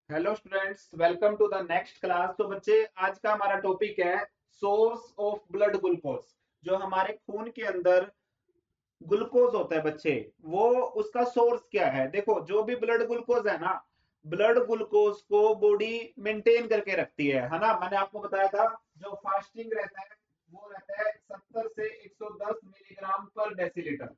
Hello students, welcome to the next class. तो बच्चे, आज का हमारा टॉपिक है सोर्स ऑफ ब्लड ग्लूकोज। जो हमारे खून के अंदर ग्लूकोज होता है बच्चे, वो उसका सोर्स क्या है। देखो, जो भी ब्लड ग्लूकोज है ना, ब्लड ग्लूकोज को बॉडी मेंटेन करके रखती है ना। मैंने आपको बताया था, जो फास्टिंग रहता है वो रहता है 70 से 110 मिलीग्राम पर डेसीलीटर।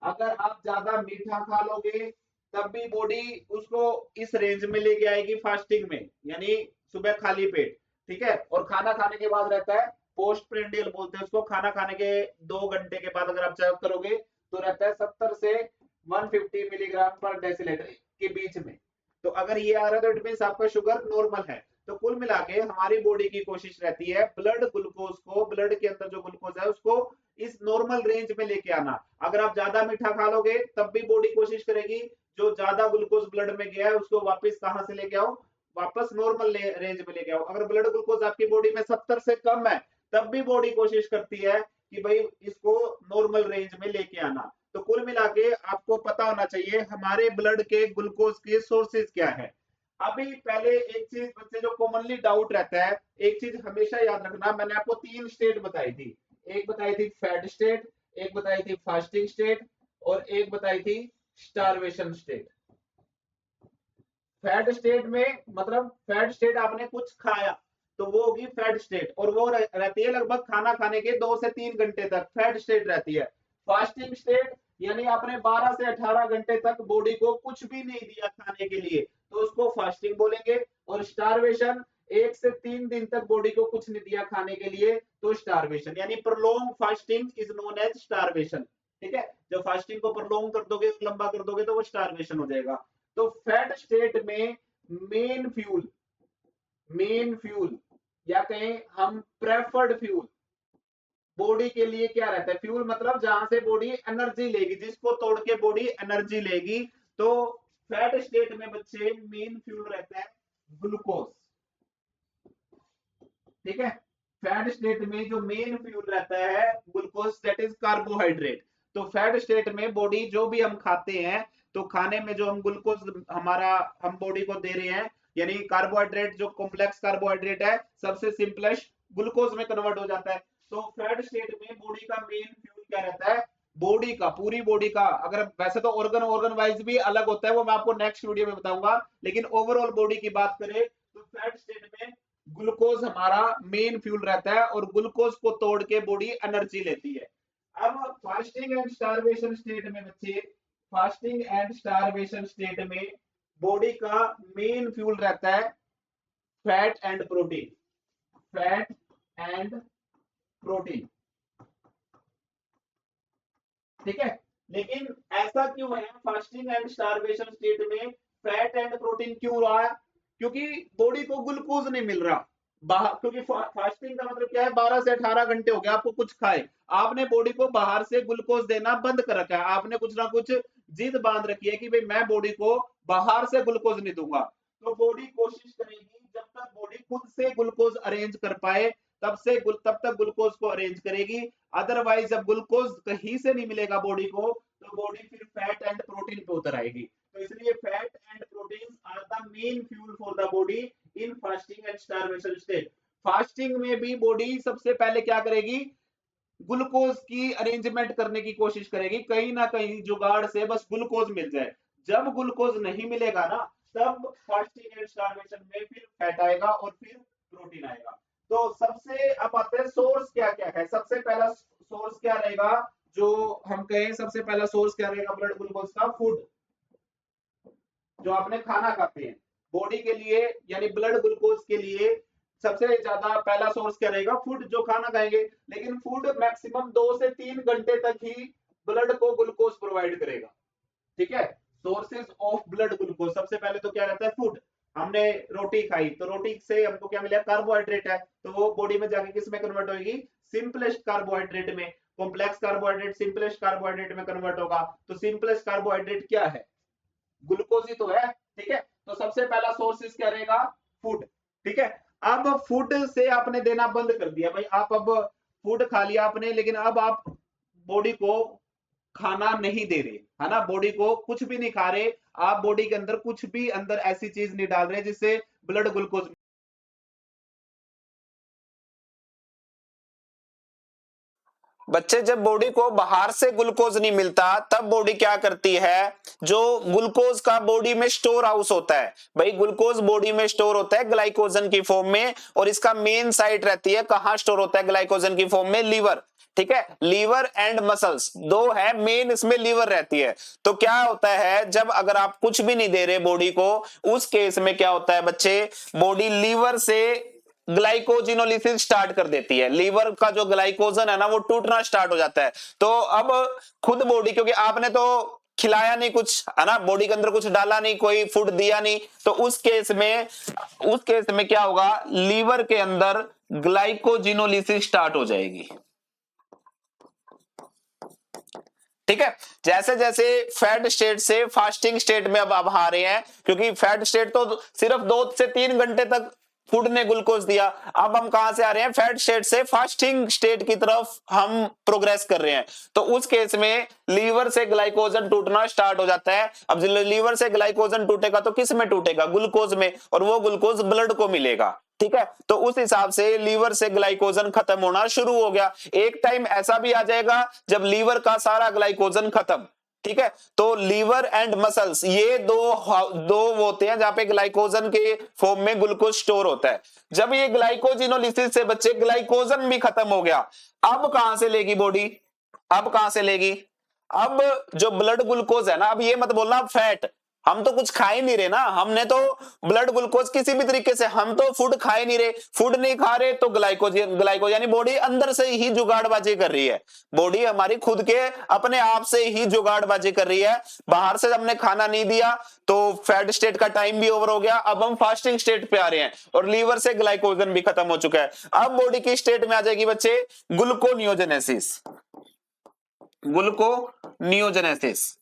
अगर आप ज्यादा मीठा खा लोगे तब भी बॉडी उसको इस रेंज में लेके आएगी फास्टिंग में, यानी सुबह खाली पेट। ठीक है। और खाना खाने के बाद रहता है पोस्ट प्रेंडियल बोलते हैं उसको। खाना खाने के 2 घंटे के बाद अगर आप चेक करोगे तो रहता है 70 से 150 मिलीग्राम पर डेसीलीटर के बीच में। तो अगर ये आ रहा है तो इट मीन आपका शुगर नॉर्मल है। तो कुल मिला के हमारी बॉडी की कोशिश रहती है ब्लड ग्लूकोज को, ब्लड के अंदर जो ग्लूकोज है उसको इस नॉर्मल रेंज में लेके आना। अगर आप ज्यादा मीठा खा लोगे तब भी बॉडी कोशिश करेगी जो ज्यादा ग्लूकोज ब्लड में गया है उसको वापस कहां से लेके आओ, वापस नॉर्मल रेंज में लेके आओ। अगर ब्लड ग्लूकोज आपकी बॉडी में 70 से कम है तब भी बॉडी कोशिश करती है कि भाई इसको नॉर्मल रेंज में लेके आना। तो कुल मिला के आपको पता होना चाहिए हमारे ब्लड के ग्लूकोज के सोर्सेज क्या है। अभी पहले एक चीज बच्चे जो कॉमनली डाउट रहता है, एक चीज हमेशा याद रखना, मैंने आपको 3 स्टेट बताई थी। एक बताई थी फैट स्टेट, एक बताई थी फास्टिंग स्टेट, और एक बताई थी स्टारवेशन स्टेट। फैट स्टेट में मतलब फैट स्टेट आपने कुछ खाया तो वो होगी फैट स्टेट, और वो रहती है लगभग खाना खाने के 2 से 3 घंटे तक फैट स्टेट रहती है। फास्टिंग स्टेट यानी आपने 12 से 18 घंटे तक बॉडी को कुछ भी नहीं दिया खाने के लिए तो उसको फास्टिंग बोलेंगे। और स्टारवेशन 1 से 3 दिन तक बॉडी को कुछ नहीं दिया खाने के लिए तो स्टारवेशन, यानी prolong fasting is known as starvation. ठीक है। जब फास्टिंग को प्रोलॉन्ग कर दोगे, लंबा कर दोगे, तो वो स्टारवेशन हो जाएगा। तो फैट स्टेट में मेन फ्यूल, मेन फ्यूल या कहें हम प्रेफर्ड फ्यूल बॉडी के लिए क्या रहता है। फ्यूल मतलब जहां से बॉडी एनर्जी लेगी, जिसको तोड़ के बॉडी एनर्जी लेगी। तो फैट स्टेट में बच्चे मेन फ्यूल रहता है ग्लूकोज। ठीक है। फैट स्टेट में जो मेन फ्यूल रहता है ग्लूकोज, दैट इज कार्बोहाइड्रेट। तो फैट स्टेट में बॉडी जो भी हम खाते हैं तो खाने में जो हम ग्लूकोज हमारा हम बॉडी को दे रहे हैं, यानी कार्बोहाइड्रेट जो कॉम्प्लेक्स कार्बोहाइड्रेट है सबसे सिंपलेस्ट ग्लूकोज में कन्वर्ट हो जाता है। तो फैट स्टेट में बॉडी का मेन फ्यूल क्या रहता है, बॉडी का, पूरी बॉडी का। अगर वैसे तो ऑर्गन ऑर्गन वाइज भी अलग होता है, वो मैं आपको नेक्स्ट वीडियो में बताऊंगा, लेकिन ओवरऑल बॉडी की बात करें तो फैट स्टेट में ग्लूकोज हमारा मेन फ्यूल रहता है और ग्लूकोज को तोड़ के बॉडी एनर्जी लेती है। अब फास्टिंग एंड स्टारवेशन स्टेट में बच्चे, फास्टिंग एंड स्टारवेशन स्टेट में बॉडी का मेन फ्यूल रहता है fat and protein, fat and protein. ठीक है। लेकिन ऐसा क्यों है फास्टिंग एंड स्टारवेशन स्टेट में फैट एंड प्रोटीन क्यों रहा है? क्योंकि बॉडी को ग्लूकोज नहीं मिल रहा बाहर। क्योंकि फास्टिंग का मतलब क्या है, 12 से 18 घंटे हो गए आपको कुछ खाए, आपने बॉडी को बाहर से ग्लूकोज देना बंद कर रखा है। आपने कुछ ना कुछ जिद बांध रखी है कि भाई मैं बॉडी को बाहर से ग्लूकोज नहीं दूंगा। तो बॉडी कोशिश करेगी जब तक बॉडी खुद से ग्लूकोज अरेंज कर पाए तब तक ग्लूकोज को अरेंज करेगी। अदरवाइज जब ग्लूकोज कहीं से नहीं मिलेगा बॉडी को तो बॉडी फिर फैट एंड प्रोटीन पे उतर आएगी। तो इसलिए fat and protein are the main fuel for the body in fasting and starvation state. Fasting में भी बॉडी सबसे पहले क्या करेगी, ग्लूकोज की अरेंजमेंट करने की कोशिश करेगी, कहीं ना कहीं जुगाड़ से बस ग्लूकोज मिल जाए। जब ग्लूकोज नहीं मिलेगा ना, तब फास्टिंग एंड स्टारवेशन में फिर फैट आएगा और फिर प्रोटीन आएगा। तो सबसे अब आते हैं सोर्स क्या क्या है। सबसे पहला सोर्स क्या रहेगा, जो हम कहें सबसे पहला सोर्स क्या रहेगा ब्लड ग्लूकोज का, फूड। जो आपने खाना खाते हैं बॉडी के लिए, यानी ब्लड ग्लूकोज के लिए सबसे ज्यादा पहला सोर्स क्या रहेगा, फूड, जो खाना खाएंगे। लेकिन फूड मैक्सिमम 2 से 3 घंटे तक ही ब्लड को ग्लूकोज प्रोवाइड करेगा। ठीक है। सोर्सेज ऑफ ब्लड ग्लूकोज सबसे पहले तो क्या रहता है, फूड। हमने रोटी खाई तो रोटी से हमको क्या मिला, कार्बोहाइड्रेट है, तो वो बॉडी में जाके किस में कन्वर्ट होगी, सिंपलेस्ट कार्बोहाइड्रेट में। कॉम्प्लेक्स कार्बोहाइड्रेट सिंपलेस्ट कार्बोहाइड्रेट में कन्वर्ट होगा। तो सिंपलेस्ट कार्बोहाइड्रेट क्या है, ग्लूकोज ही तो है। ठीक है। तो सबसे पहला सोर्सेस क्या रहेगा, फूड। ठीक है। अब फूड से आपने देना बंद कर दिया भाई, आप अब फूड खा लिया आपने, लेकिन अब आप बॉडी को खाना नहीं दे रहे, है ना, बॉडी को कुछ भी नहीं खा रहे, आप बॉडी के अंदर कुछ भी अंदर ऐसी चीज नहीं डाल रहे जिससे ब्लड ग्लूकोज। बच्चे जब बॉडी को बाहर से ग्लूकोज नहीं मिलता तब बॉडी क्या करती है, जो ग्लूकोज का बॉडी में स्टोर हाउस होता है, भाई ग्लूकोज बॉडी में स्टोर होता है ग्लाइकोजन की फॉर्म में, और इसका मेन साइट रहती है, कहां स्टोर होता है ग्लाइकोजन की फॉर्म में, लीवर। ठीक है, लीवर एंड मसल्स दो है मेन, इसमें लीवर रहती है। तो क्या होता है, जब अगर आप कुछ भी नहीं दे रहे बॉडी को, उस केस में क्या होता है बच्चे, बॉडी लीवर से ग्लाइकोजिनोलिसिस स्टार्ट कर देती है, लीवर का जो ग्लाइकोजन है ना वो टूटना स्टार्ट हो जाता है। तो अब खुद बॉडी, क्योंकि आपने तो खिलाया नहीं कुछ, है ना, बॉडी के अंदर कुछ डाला नहीं, कोई फूड दिया नहीं, तो उस केस में क्या होगा, लीवर के अंदर ग्लाइकोजिनोलिसिस स्टार्ट हो जाएगी। ठीक है, जैसे जैसे फैट स्टेट से फास्टिंग स्टेट में अब आ रहे हैं, क्योंकि फैट स्टेट तो सिर्फ 2 से 3 घंटे तक फूड ने ग्लूकोज दिया, अब हम कहां से आ रहे हैं, फैट स्टेट से फास्टिंग स्टेट की तरफ हम प्रोग्रेस कर रहे हैं। तो उस केस में लीवर से ग्लाइकोजन टूटना स्टार्ट हो जाता है। अब लीवर से ग्लाइकोजन टूटेगा तो किस में टूटेगा, ग्लूकोज में, और वो ग्लूकोज ब्लड को मिलेगा। ठीक है, तो उस हिसाब से लीवर से ग्लाइकोजन खत्म होना शुरू हो गया। एक टाइम ऐसा भी आ जाएगा जब लीवर का सारा ग्लाइकोजन खत्म। ठीक है, तो लीवर एंड मसल्स ये दो होते हैं जहां पे ग्लाइकोजन के फॉर्म में ग्लूकोज स्टोर होता है। जब ये ग्लाइकोजिनोलिसिस से बच्चे ग्लाइकोजन भी खत्म हो गया, अब कहां से लेगी बॉडी, अब कहां से लेगी, अब जो ब्लड ग्लूकोज है ना, अब ये मत बोलना फैट, हम तो कुछ खा ही नहीं रहे ना, हमने तो ब्लड ग्लूकोज किसी भी तरीके से, हम तो फूड खा ही नहीं रहे, फूड नहीं खा रहे तो ग्लाइकोज यानी बॉडी अंदर से ही जुगाड़बाजी कर रही है, बॉडी हमारी खुद के अपने आप से ही जुगाड़बाजी कर रही है। बाहर से हमने खाना नहीं दिया तो फैट स्टेट का टाइम भी ओवर हो गया, अब हम फास्टिंग स्टेट पे आ रहे हैं और लीवर से ग्लाइकोजन भी खत्म हो चुका है। अब बॉडी की स्टेट में आ जाएगी बच्चे ग्लूकोनियोजेनेसिस, ग्लूकोनियोजेनेसिस।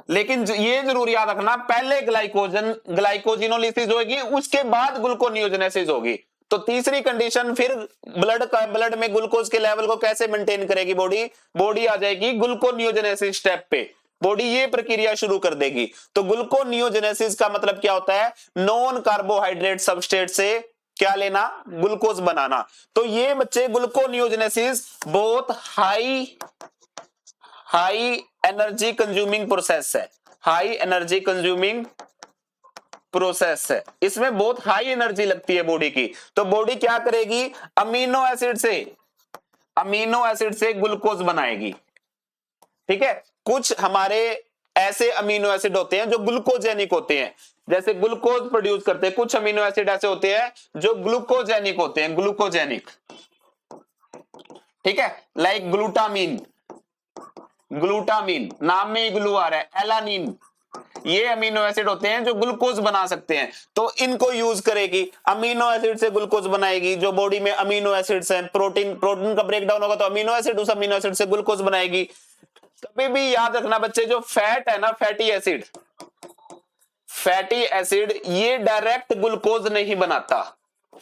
लेकिन ये जरूर याद रखना, पहले ग्लाइकोजिनोलिसिस होगी, उसके बाद ग्लूकोनियोजेनेसिस होगी। तो तीसरी कंडीशन फिर ब्लड में ग्लूकोज के लेवल को कैसे मेंटेन करेगी बॉडी आ जाएगी ग्लूकोनियोजेनेसिस स्टेप पे, बॉडी ये प्रक्रिया शुरू कर देगी। तो ग्लूकोनियोजेनेसिस का मतलब क्या होता है, नॉन कार्बोहाइड्रेट सबस्ट्रेट से क्या लेना, ग्लूकोज बनाना। तो ये बच्चे ग्लूकोनियोजेनेसिस बहुत हाई एनर्जी कंज्यूमिंग प्रोसेस है, हाई एनर्जी कंज्यूमिंग प्रोसेस है, इसमें बहुत हाई एनर्जी लगती है बॉडी की। तो बॉडी क्या करेगी, अमीनो एसिड से ग्लूकोज बनाएगी। ठीक है, कुछ हमारे ऐसे अमीनो एसिड होते हैं जो ग्लूकोजेनिक होते हैं, जैसे ग्लूकोज प्रोड्यूस करते हैं, कुछ अमीनो एसिड ऐसे होते हैं जो ग्लूकोजेनिक होते हैं, ग्लूकोजेनिक। ठीक है, लाइक ग्लूटामीन नाम में ही ग्लू आ रहा है, एलानिन, ये अमीनो एसिड होते हैं जो ग्लूकोज बना सकते हैं। तो इनको यूज करेगी, अमीनो एसिड से ग्लूकोज बनाएगी। जो बॉडी में अमीनो एसिड्स हैं, प्रोटीन का ब्रेकडाउन होगा तो अमीनो एसिड, उस अमीनो एसिड से ग्लूकोज बनाएगी। कभी भी याद रखना बच्चे, जो फैट है ना, फैटी एसिड ये डायरेक्ट ग्लूकोज नहीं बनाता,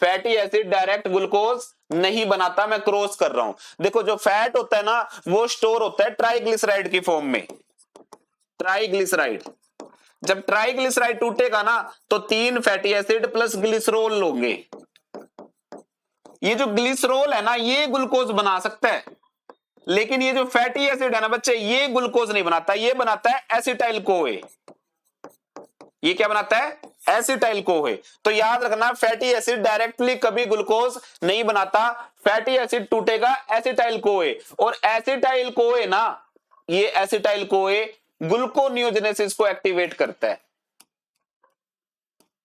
फैटी एसिड डायरेक्ट ग्लूकोज नहीं बनाता, मैं क्रॉस कर रहा हूं। देखो जो फैट होता है ना वो स्टोर होता है ट्राइग्लिसराइड की फॉर्म में, ट्राइग्लिसराइड। जब ट्राइग्लिसराइड टूटेगा ना तो 3 फैटी एसिड प्लस ग्लिसरॉल होंगे। ये जो ग्लिसरॉल है ना ये ग्लूकोज बना सकता है, लेकिन ये जो फैटी एसिड है ना बच्चे ये ग्लूकोज नहीं बनाता, ये बनाता है एसिटाइल कोए। ये क्या बनाता है, एसिटाइल कोए। तो याद रखना फैटी एसिड डायरेक्टली कभी ग्लूकोज नहीं बनाता, फैटी एसिड टूटेगा एसिटाइल कोए, और एसिटाइल कोए ना, ये एसिटाइल कोए ग्लूकोनियोजेनेसिस को एक्टिवेट करता है,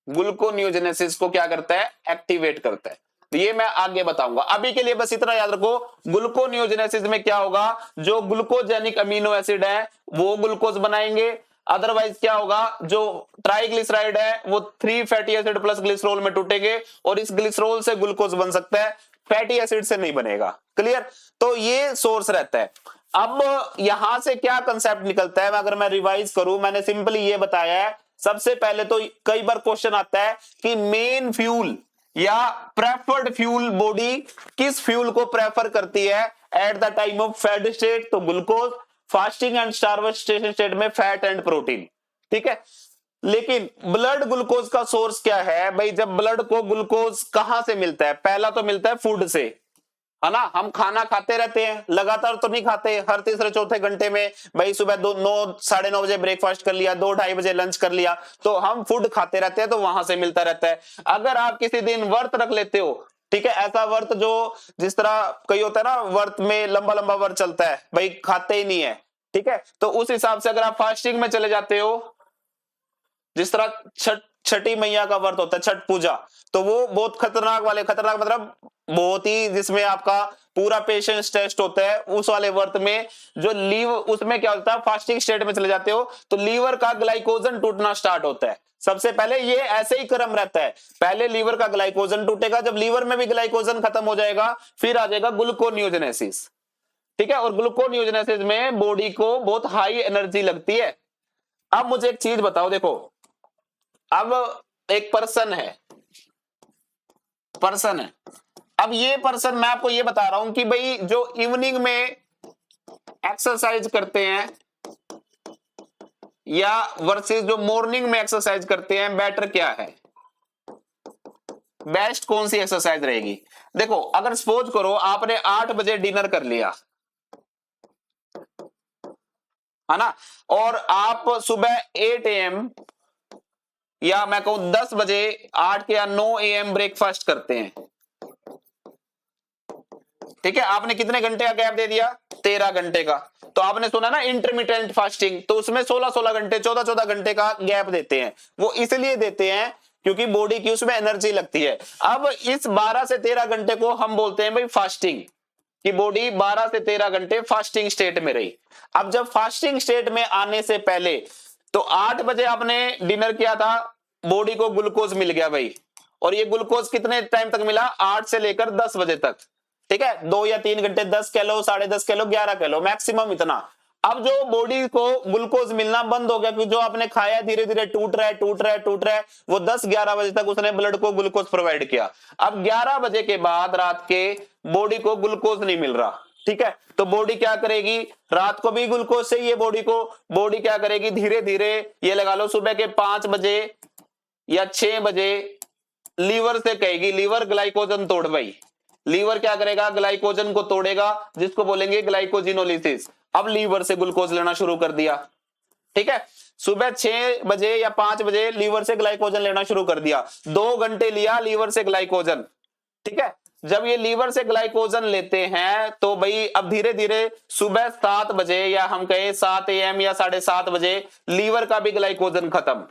ग्लूकोनियोजेनेसिस को क्या करता है, एक्टिवेट करता है। तो ये मैं आगे बताऊंगा, अभी के लिए बस इतना याद रखो, ग्लूकोनियोजेनेसिस में क्या होगा, जो ग्लूकोजेनिक अमीनो एसिड है वो ग्लूकोज बनाएंगे, अदरवाइज क्या होगा, जो ट्राइग्लिसराइड है वो 3 फैटी एसिड प्लस ग्लिसरॉल में टूटेंगे और इस ग्लिसरॉल से ग्लूकोज बन सकता है, फैटी एसिड से नहीं बनेगा। क्लियर, तो ये सोर्स रहता है। अब यहां से क्या कंसेप्ट निकलता है, अगर मैं रिवाइज करूं, मैंने सिंपली ये बताया है। सबसे पहले तो कई बार क्वेश्चन आता है कि मेन फ्यूल या प्रेफर्ड फ्यूल, बॉडी किस फ्यूल को प्रेफर करती है at the time of fat state, तो glucose. Fasting and starvation state में फैट एंड प्रोटीन, ठीक है। लेकिन ब्लड ग्लूकोज का सोर्स क्या है भाई? जब ब्लड को ग्लूकोज कहां से मिलता है? पहला तो मिलता है फूड से, है ना। हम खाना खाते रहते हैं, लगातार तो नहीं खाते, हर तीसरे चौथे घंटे में भाई सुबह 9 साढ़े 9 बजे ब्रेकफास्ट कर लिया, 2 ढाई बजे लंच कर लिया, तो हम फूड खाते रहते हैं, तो वहां से मिलता रहता है। अगर आप किसी दिन व्रत रख लेते हो, ठीक है, ऐसा व्रत जो जिस तरह कई होता है ना, व्रत में लंबा लंबा व्रत चलता है, भाई खाते ही नहीं है, ठीक है, तो उस हिसाब से अगर आप फास्टिंग में चले जाते हो, जिस तरह छठी मैया का व्रत होता है, छठ पूजा, तो वो बहुत खतरनाक मतलब बहुत ही, जिसमें आपका पूरा पेशेंस टेस्ट होता है, उस वाले व्रत में जो लीवर, उसमें क्या होता है, फास्टिंग स्टेट में चले जाते हो तो लीवर का ग्लाइकोजन टूटना स्टार्ट होता है। सबसे पहले ये ऐसे ही क्रम रहता है, पहले लीवर का ग्लाइकोजन टूटेगा, जब लीवर में भी ग्लाइकोजन खत्म हो जाएगा फिर आ जाएगा ग्लूकोनियोजेनेसिस, ठीक है। और ग्लूकोनियोजेनेसिस में बॉडी को बहुत हाई एनर्जी लगती है। अब मुझे एक चीज बताओ, देखो अब एक पर्सन है, अब ये पर्सन, मैं आपको ये बता रहा हूं कि भाई जो इवनिंग में एक्सरसाइज करते हैं या वर्सेस जो मॉर्निंग में एक्सरसाइज करते हैं, बेटर क्या है, बेस्ट कौन सी एक्सरसाइज रहेगी? देखो अगर सपोज करो आपने 8 बजे डिनर कर लिया, है ना, और आप सुबह 8 AM या मैं कहूं 10 बजे 8 या 9 AM ब्रेकफास्ट करते हैं, ठीक है, आपने कितने घंटे का गैप दे दिया? 13 घंटे का। तो आपने सुना ना इंटरमिटेंट फास्टिंग, तो उसमें 16-16 घंटे 14-14 घंटे का गैप देते हैं। वो इसलिए देते हैं क्योंकि बॉडी की उसमें एनर्जी लगती है। अब इस 12 से 13 घंटे को हम बोलते हैं भाई फास्टिंग, कि बॉडी 12 से 13 घंटे फास्टिंग स्टेट में रही। अब जब फास्टिंग स्टेट में आने से पहले तो 8 बजे आपने डिनर किया था, बॉडी को ग्लूकोज मिल गया भाई, और ये ग्लूकोज कितने टाइम तक मिला? 8 से लेकर 10 बजे तक, ठीक है, 2 या 3 घंटे, 10 कह लो, 10.5 कह लो, 11 कह लो, मैक्सिमम इतना। अब जो बॉडी को ग्लूकोज मिलना बंद हो गया, क्योंकि जो आपने खाया धीरे धीरे टूट रहा है, वो 10-11 बजे तक उसने ब्लड को ग्लूकोज प्रोवाइड किया। अब 11 बजे के बाद रात के बॉडी को ग्लूकोज नहीं मिल रहा, ठीक है, तो बॉडी क्या करेगी? रात को भी ग्लूकोज चाहिए बॉडी को, बॉडी क्या करेगी? धीरे धीरे, ये लगा लो सुबह के 5 बजे या 6 बजे लीवर से कहेगी, लीवर ग्लाइकोजन तोड़ भाई। लीवर क्या करेगा? ग्लाइकोजन को तोड़ेगा, जिसको बोलेंगे ग्लाइकोजिनोलिसिस। अब लीवर से ग्लूकोज लेना शुरू कर दिया, ठीक है, सुबह 6 बजे या 5 बजे लीवर से ग्लाइकोजन लेना शुरू कर दिया, 2 घंटे लिया लीवर से ग्लाइकोजन, ठीक है। जब ये लीवर से ग्लाइकोजन लेते हैं तो भाई अब धीरे धीरे सुबह 7 बजे या हम कहें 7 AM या 7:30 बजे लीवर का भी ग्लाइकोजन खत्म,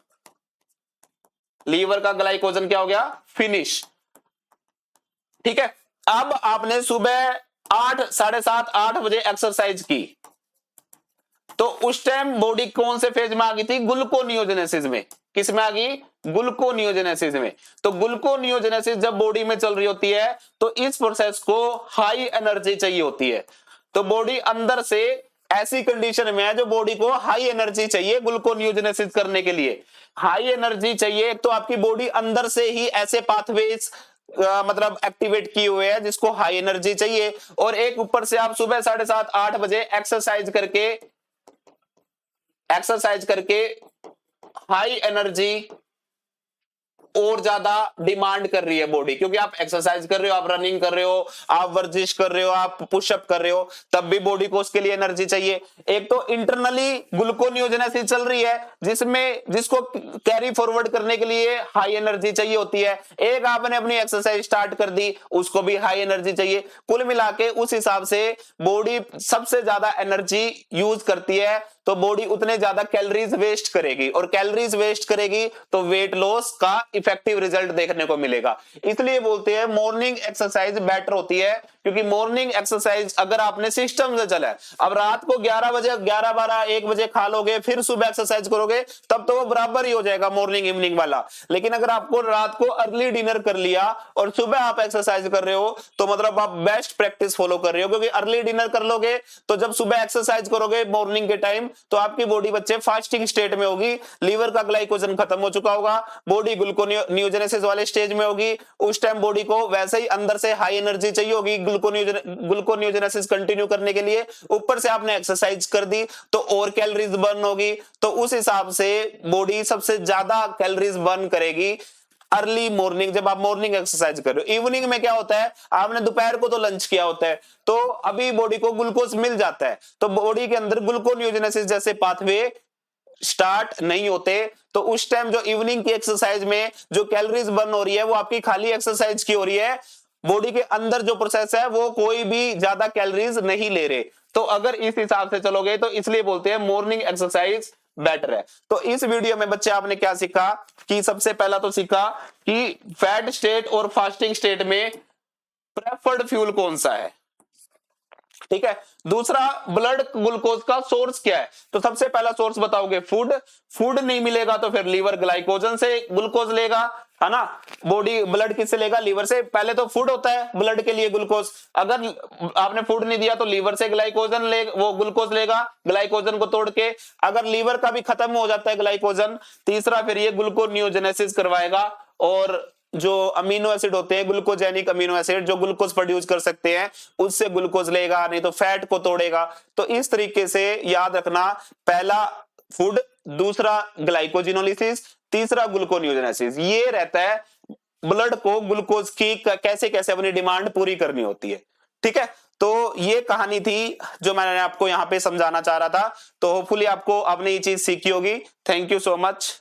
लीवर का ग्लाइकोजन क्या हो गया? फिनिश, ठीक है। अब आपने सुबह 8, 7:30, 8 बजे एक्सरसाइज की, तो उस टाइम बॉडी कौन से फेज में आ गई थी? ग्लूकोनियोजेनेसिस में। किस में आ गई? ग्लूकोनियोजेनेसिस में। तो ग्लूकोनियोजेनेसिस जब बॉडी में चल रही होती है तो इस प्रोसेस को हाई एनर्जी चाहिए होती है। तो बॉडी अंदर से ऐसी कंडीशन में है जो बॉडी को हाई एनर्जी चाहिए ग्लूकोनियोजेनेसिस करने के लिए। हाई एनर्जी चाहिए, एक तो आपकी बॉडी अंदर से ही ऐसे पाथवेज मतलब एक्टिवेट किए हुए हैं जिसको हाई एनर्जी चाहिए, और एक ऊपर से आप सुबह 7:30, 8 बजे एक्सरसाइज करके हाई एनर्जी और ज्यादा डिमांड कर रही है बॉडी, क्योंकि आप एक्सरसाइज कर रहे हो, आप रनिंग कर रहे हो, आप वर्जिश कर रहे हो, आप पुशअप कर रहे हो, तब भी बॉडी को उसके लिए एनर्जी चाहिए। एक तो इंटरनली ग्लूकोनियोजेनेसिस चल रही है जिसको कैरी फॉरवर्ड करने के लिए हाई एनर्जी चाहिए होती है। एक आपने अपनी एक्सरसाइज स्टार्ट कर दी, उसको भी हाई एनर्जी चाहिए। कुल मिला के उस हिसाब से बॉडी सबसे ज्यादा एनर्जी यूज करती है, तो बॉडी उतने ज्यादा कैलोरीज वेस्ट करेगी, और कैलोरीज वेस्ट करेगी तो वेट लॉस का इफेक्टिव रिजल्ट देखने को मिलेगा। इसलिए बोलते हैं मॉर्निंग एक्सरसाइज बेटर होती है, क्योंकि मॉर्निंग एक्सरसाइज अगर आपने सिस्टम से चला, अब रात को 11 बजे 11, 12, 1 बजे खा लोगे, फिर सुबह एक्सरसाइज करोगे, तब तो वो बराबर ही हो जाएगा मॉर्निंग इवनिंग वाला। लेकिन अगर आपको रात को अर्ली डिनर कर लिया और सुबह आप एक्सरसाइज कर रहे हो, तो मतलब आप बेस्ट प्रैक्टिस फॉलो कर रहे हो, क्योंकि अर्ली डिनर कर लोगे तो जब सुबह एक्सरसाइज करोगे मॉर्निंग के टाइम, तो आपकी बॉडी बच्चे फास्टिंग स्टेट में होगी, लीवर का ग्लाइकोजन खत्म हो चुका होगा, बॉडी ग्लूकोनियोजेनेसिस वाले स्टेज में होगी। उस टाइम बॉडी को वैसे ही अंदर से हाई एनर्जी चाहिए होगी, ग्लूकोनियोजेनेसिस कंटिन्यू करने के लिए, ऊपर से आपने एक्सरसाइज कर दी तो और कैलोरीज बर्न होगी, तो उस हिसाब से बॉडी सबसे ज्यादा कैलोरीज बर्न करेगी अर्ली मॉर्निंग, जब आप मॉर्निंग एक्सरसाइज कर रहे हो। इवनिंग में क्या होता है, आपने दोपहर को तो लंच किया होता है, तो अभी बॉडी को ग्लूकोज मिल जाता है, तो बॉडी के अंदर ग्लूकोनियोजेनेसिस जैसे पाथवे स्टार्ट नहीं होते, तो उस टाइम जो इवनिंग की एक्सरसाइज में जो कैलोरीज बर्न हो रही है वो आपकी खाली एक्सरसाइज की हो रही है, बॉडी के अंदर जो प्रोसेस है वो कोई भी ज्यादा कैलोरीज नहीं ले रहे। तो अगर इस हिसाब से चलोगे तो इसलिए बोलते हैं मॉर्निंग एक्सरसाइज बेटर है। तो इस वीडियो में बच्चे आपने क्या सीखा कि सबसे पहला तो सीखा कि फैट स्टेट और फास्टिंग स्टेट में प्रेफर्ड फ्यूल कौन सा है, ठीक है। दूसरा, ब्लड ग्लूकोज का सोर्स क्या है, तो सबसे पहला सोर्स बताओगे फूड, फूड नहीं मिलेगा तो फिर लीवर ग्लाइकोजन से ग्लूकोज लेगा, है ना। बॉडी ब्लड किससे लेगा, लीवर से। पहले तो फूड होता है ब्लड के लिए ग्लूकोज, अगर आपने फूड नहीं दिया तो लीवर से ग्लाइकोजन ले, वो ग्लूकोज लेगा ग्लाइकोजन को तोड़ के। अगर लीवर का भी खत्म हो जाता है ग्लाइकोजन, तीसरा फिर ये ग्लूकोनियोजेनेसिस करवाएगा, और जो अमीनो एसिड होते हैं ग्लूकोजेनिक अमीनो एसिड जो ग्लूकोज प्रोड्यूस कर सकते हैं, उससे ग्लूकोज लेगा, नहीं तो फैट को तोड़ेगा। तो इस तरीके से याद रखना, पहला फूड, दूसरा ग्लाइकोजिनोलिसिस, तीसरा ग्लूकोनियोजेनेसिस। ये रहता है ब्लड को ग्लूकोज की कैसे कैसे अपनी डिमांड पूरी करनी होती है, ठीक है। तो ये कहानी थी जो मैंने आपको यहाँ पे समझाना चाह रहा था। तो होपफुली आपको आपने ये चीज सीखी होगी। Thank you so much.